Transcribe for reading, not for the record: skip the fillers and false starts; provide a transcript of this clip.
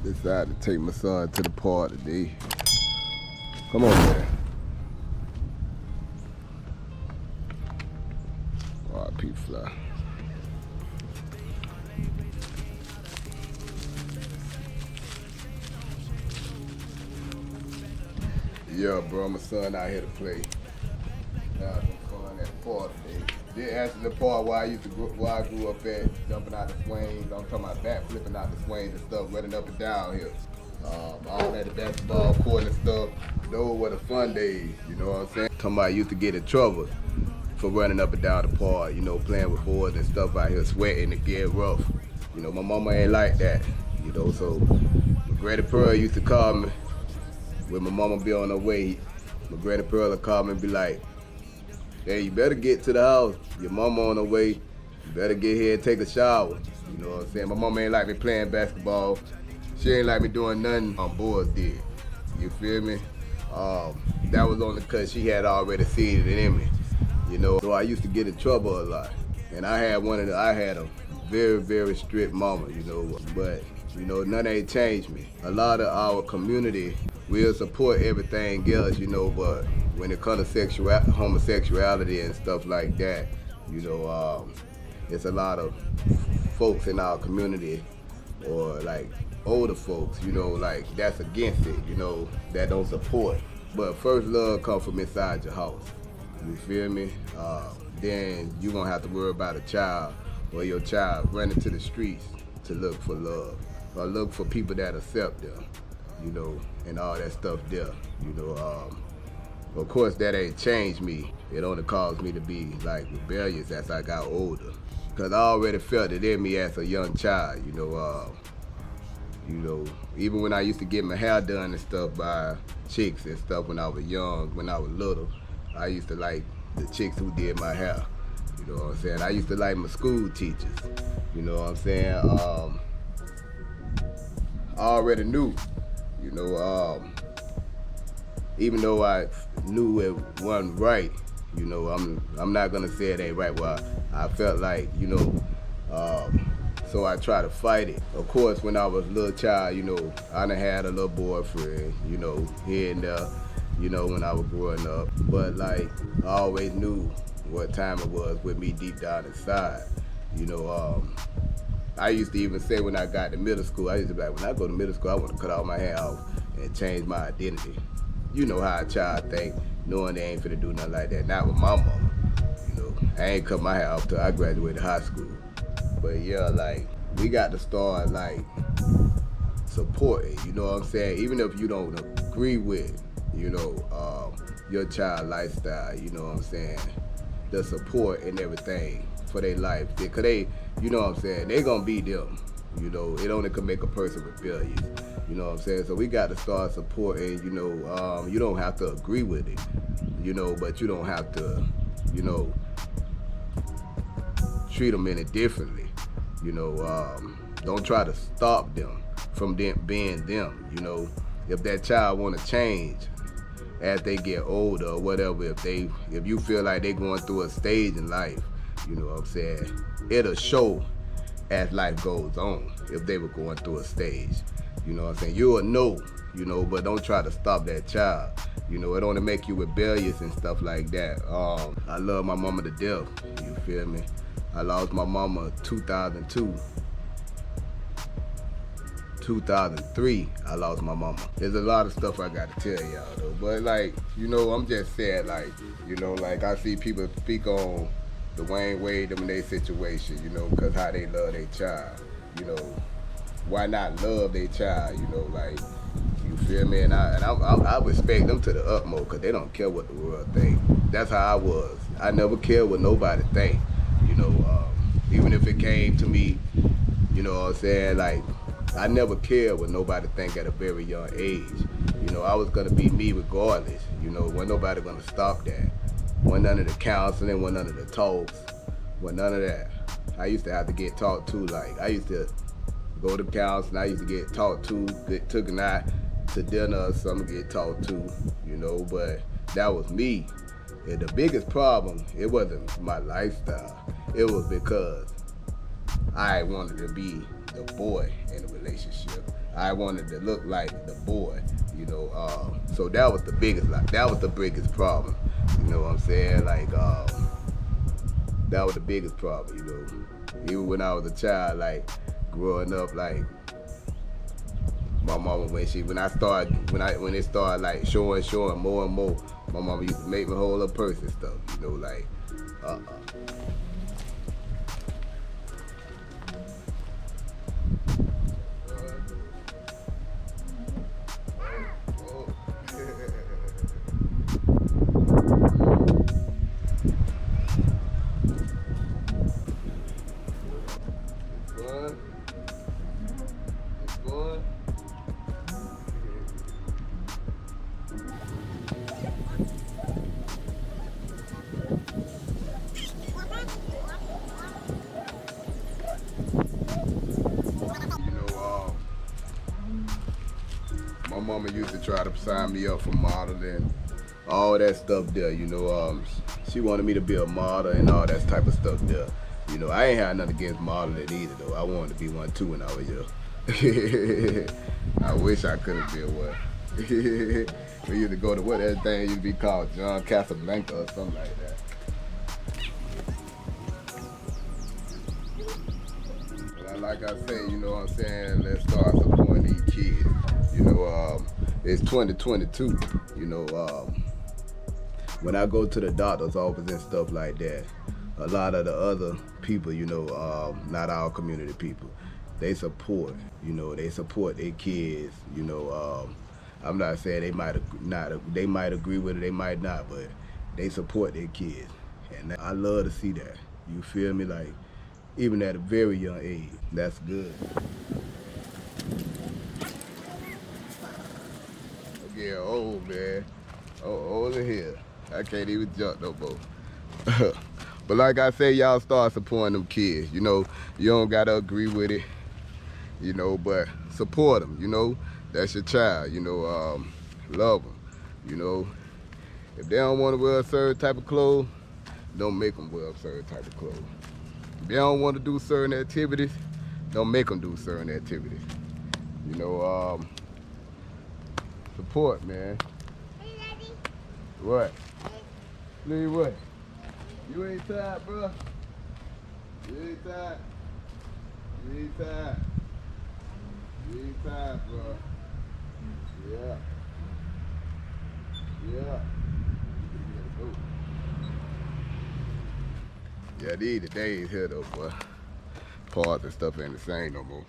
Decided to take my son to the party today. Come on, man. R.I.P. Fly. Yeah, bro, my son out here to play. Had some fun at the party today. Did answer the part where I grew up at, jumping out the swings. I'm talking about back flipping out the swings and stuff, running up and down here. All at the basketball court and stuff. Those were the fun days, you know what I'm saying? Talking about I used to get in trouble for running up and down the park, you know, playing with boys and stuff out here, sweating and getting rough. You know, my mama ain't like that, you know, so my Granny Pearl used to call me when my mama be on her way. My Granny Pearl would call me and be like, hey, you better get to the house. Your mama on her way. You better get here and take a shower. You know what I'm saying? My mama ain't like me playing basketball. She ain't like me doing nothing boys did. You feel me? That was only because she had already seen it in me. You know, so I used to get in trouble a lot. And I had a very, very strict mama, you know, but you know, none ain't changed me. A lot of our community will support everything else, you know, but when it comes to homosexuality and stuff like that, you know, it's a lot of folks in our community, or like older folks, you know, like that's against it, you know, that don't support. But first love comes from inside your house. You feel me? Then you won't have to worry about a child or your child running to the streets to look for love or look for people that accept them, you know, and all that stuff there, you know. Of course, that ain't changed me. It only caused me to be like rebellious as I got older, because I already felt it in me as a young child, you know. Even when I used to get my hair done and stuff by chicks and stuff when I was young, when I was little, I used to like the chicks who did my hair. You know what I'm saying? I used to like my school teachers. You know what I'm saying? I already knew, you know, even though I knew it wasn't right, you know, I'm not gonna say it ain't right. Well, I felt like, you know, so I tried to fight it. Of course, when I was a little child, you know, I done had a little boyfriend, you know, here and there, you know, when I was growing up. But like, I always knew what time it was with me deep down inside. You know, I used to even say when I got to middle school, I used to be like, when I go to middle school, I want to cut all my hair off and change my identity. You know how a child think, knowing they ain't finna do nothing like that. Not with my mama. You know, I ain't cut my hair off till I graduated high school. But yeah, like, we got to start like supporting, you know what I'm saying? Even if you don't agree with, you know, your child lifestyle, you know what I'm saying? The support and everything for their life. Cause they, you know what I'm saying? They gonna be them. You know, it only can make a person rebellious. You know what I'm saying? So we got to start supporting, you know, you don't have to agree with it, you know, but you don't have to, you know, treat them any differently. You know, don't try to stop them from them being them. You know, if that child want to change as they get older or whatever, if you feel like they going through a stage in life, you know what I'm saying, it'll show as life goes on if they were going through a stage. You know what I'm saying? You'll know, you know, but don't try to stop that child. You know, it only make you rebellious and stuff like that. I love my mama to death, you feel me? I lost my mama 2002. 2003, I lost my mama. There's a lot of stuff I got to tell y'all though, but like, you know, I'm just saying, like, you know, like I see people speak on Dwayne Wade them in their situation, you know, because how they love their child, you know. Why not love their child, you know, like, you feel me? And I respect them to the utmost, because they don't care what the world think. That's how I was. I never cared what nobody think, you know, even if it came to me, you know what I'm saying, like, I never cared what nobody think at a very young age. You know, I was gonna be me regardless, you know, wasn't nobody gonna stop that. Wasn't none of the counseling, wasn't none of the talks, wasn't none of that. I used to have to get talked to, like, I used to go to counseling, I used to get talked to, took a night to dinner or something, get talked to, you know, but that was me. And the biggest problem, it wasn't my lifestyle. It was because I wanted to be the boy in the relationship. I wanted to look like the boy, you know. So that was the biggest, that was the biggest problem. You know what I'm saying? Like, that was the biggest problem, you know. Even when I was a child, like growing up, like my mama when it started like showing more and more, my mama used to make me hold her purse and stuff, you know, like my mama used to try to sign me up for modeling, all that stuff there, you know. She wanted me to be a model and all that type of stuff there. You know, I ain't had nothing against modeling either, though. I wanted to be one too when I was young. I wish I could have been one. We used to go to what that thing used to be called, John Casablanca or something like that. But like I say, you know what I'm saying, let's start supporting these kids. You know, it's 2022, you know, when I go to the doctor's office and stuff like that, a lot of the other people, you know, not our community people, they support, you know, they support their kids, you know. I'm not saying they might agree with it, they might not, but they support their kids. And I love to see that, you feel me? Like, even at a very young age, that's good. Yeah, old man. Old as hell. I can't even jump no more. But like I say, y'all start supporting them kids. You know, you don't gotta agree with it, you know, but support them, you know. That's your child, you know, love them, you know. If they don't want to wear a certain type of clothes, don't make them wear a certain type of clothes. If they don't want to do certain activities, don't make them do certain activities. You know, support, man. Hey, Daddy. What? Hey. What? You ain't tired, bro? You ain't tired? You ain't tired? You ain't tired, bro? Yeah. Yeah. Yeah, these the days here though, boy. Parts and stuff ain't the same no more.